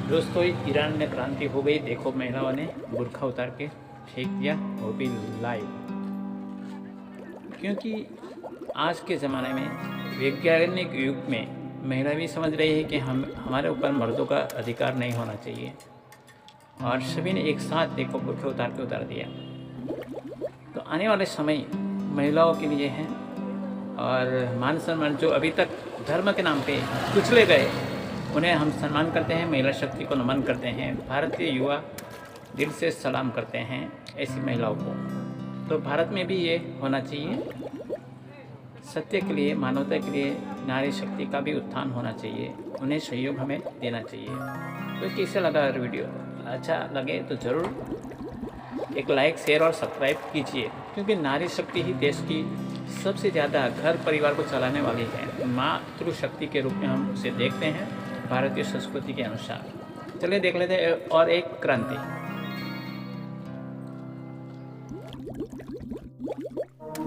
दोस्तों ईरान में क्रांति हो गई। देखो महिलाओं ने बुर्खा उतार के फेंक दिया, वो भी लाइव। क्योंकि आज के ज़माने में वैज्ञानिक युग में महिला भी समझ रही है कि हमारे ऊपर मर्दों का अधिकार नहीं होना चाहिए, और सभी ने एक साथ देखो बुर्खे उतार दिया। तो आने वाले समय महिलाओं के लिए हैं, और मान सम्मान जो अभी तक धर्म के नाम पे कुचले गए उन्हें हम सम्मान करते हैं, महिला शक्ति को नमन करते हैं। भारतीय युवा दिल से सलाम करते हैं ऐसी महिलाओं को। तो भारत में भी ये होना चाहिए। सत्य के लिए, मानवता के लिए नारी शक्ति का भी उत्थान होना चाहिए, उन्हें सहयोग हमें देना चाहिए। तो कैसे लगा वीडियो? अच्छा लगे तो ज़रूर एक लाइक, शेयर और सब्सक्राइब कीजिए, क्योंकि नारी शक्ति ही देश की सबसे ज़्यादा घर परिवार को चलाने वाली है। मातृशक्ति के रूप में हम उसे देखते हैं भारतीय संस्कृति के अनुसार। चलिए देख लेते हैं और एक क्रांति।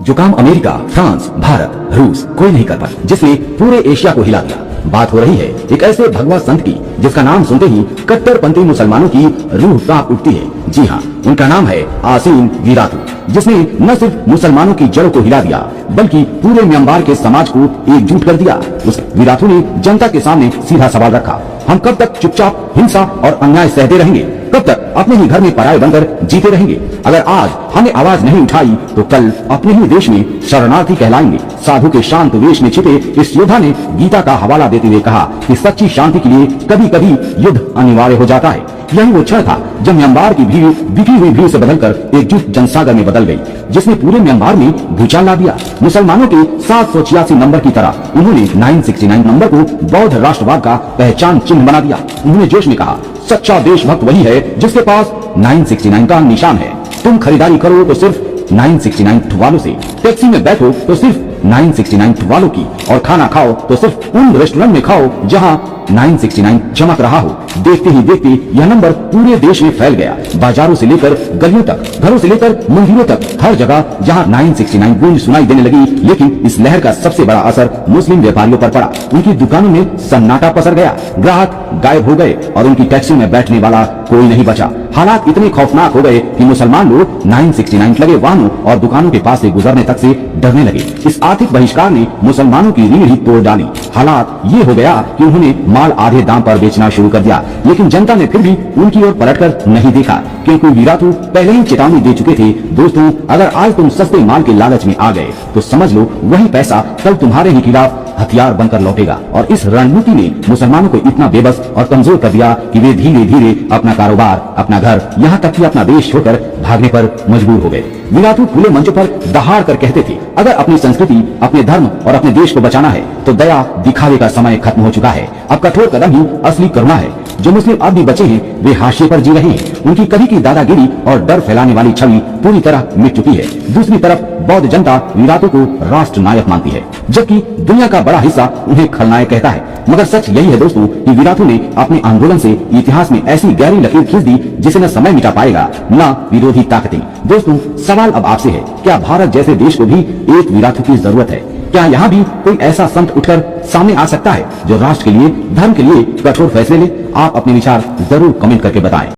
जो काम अमेरिका, फ्रांस, भारत, रूस कोई नहीं कर पाया, जिसने पूरे एशिया को हिला दिया। बात हो रही है एक ऐसे भगवा संत की जिसका नाम सुनते ही कट्टरपंथी मुसलमानों की रूह कांप उठती है। जी हाँ, उनका नाम है आसीन वीरातू, जिसने न सिर्फ मुसलमानों की जड़ों को हिला दिया बल्कि पूरे म्यांमार के समाज को एकजुट कर दिया। उस वीरातू ने जनता के सामने सीधा सवाल रखा, हम कब तक चुपचाप हिंसा और अन्याय सहते रहेंगे? कब तक अपने ही घर में पराये बनकर जीते रहेंगे? अगर आज हमने आवाज नहीं उठाई तो कल अपने ही देश में शरणार्थी कहलाएंगे। साधु के शांत वेश में छिपे इस योद्धा ने गीता का हवाला देते हुए कहा कि सच्ची शांति के लिए कभी कभी युद्ध अनिवार्य हो जाता है। यही वो क्षण था जब म्यांमार की भीड़ बिखरी हुई भीड़ से बदलकर एकजुट जनसागर में बदल गई, जिसने पूरे म्यांमार में भूचाल ला दिया। मुसलमानों के 786 नंबर की तरह उन्होंने 969 नंबर को बौद्ध राष्ट्रवाद का पहचान चिन्ह बना दिया। उन्होंने जोश में कहा, सच्चा देशभक्त वही है जिसके पास 969 का निशान है। तुम खरीदारी करो तो सिर्फ 969 वालों से, टैक्सी में बैठो तो सिर्फ 969 वालों की, और खाना खाओ तो सिर्फ उन रेस्टोरेंट में खाओ जहां 969 चमक रहा हो। देखते ही देखते यह नंबर पूरे देश में फैल गया। बाजारों से लेकर गलियों तक, घरों से लेकर मंदिरों तक, हर जगह जहां 969 गूंज सुनाई देने लगी। लेकिन इस लहर का सबसे बड़ा असर मुस्लिम व्यापारियों पर पड़ा। उनकी दुकानों में सन्नाटा पसर गया, ग्राहक गायब हो गए और उनकी टैक्सी में बैठने वाला कोई नहीं बचा। हालात इतने खौफनाक हो गए कि मुसलमान लोग 969 लगे वाहनों और दुकानों के पास से गुजरने तक से डरने लगे। इस आर्थिक बहिष्कार ने मुसलमानों की रीढ़ ही तोड़ डाली। हालात ये हो गया कि उन्होंने माल आधे दाम पर बेचना शुरू कर दिया। लेकिन जनता ने फिर भी उनकी ओर पलटकर नहीं देखा, क्योंकि वीरातू पहले ही चेतावनी दे चुके थे, दोस्तों अगर आज तुम सस्ते माल के लालच में आ गए तो समझ लो वही पैसा कल तुम्हारे ही खिलाफ हथियार बनकर लौटेगा। और इस रणनीति ने मुसलमानों को इतना बेबस और कमजोर कर दिया कि वे धीरे धीरे अपना कारोबार, अपना घर, यहाँ तक कि अपना देश छोड़कर भागने पर मजबूर हो गए। वीरातू खुले मंचों पर दहाड़ कर कहते थे, अगर अपनी संस्कृति, अपने धर्म और अपने देश को बचाना है तो दया दिखावे का समय खत्म हो चुका है। अब कठोर कदम ही असली करुणा है। जो मुस्लिम अब भी बचे हैं वे हाशिए पर जी रहे हैं। उनकी कभी की दादागिरी और डर फैलाने वाली छवि पूरी तरह मिट चुकी है। दूसरी तरफ बौद्ध जनता वीरातू को राष्ट्र नायक मानती है, जबकि दुनिया का बड़ा हिस्सा उन्हें खलनायक कहता है। मगर सच यही है दोस्तों कि वीरातू ने अपने आंदोलन से इतिहास में ऐसी गहरी लकीर खींच दी जिसे न समय मिटा पाएगा न विरोधी ताकतें। दोस्तों सवाल अब आपसे है, क्या भारत जैसे देश को भी एक वीरातू की जरूरत है? क्या यहाँ भी कोई ऐसा संत उठकर सामने आ सकता है जो राष्ट्र के लिए, धर्म के लिए कठोर फैसले ले? आप अपने विचार जरूर कमेंट करके बताएं।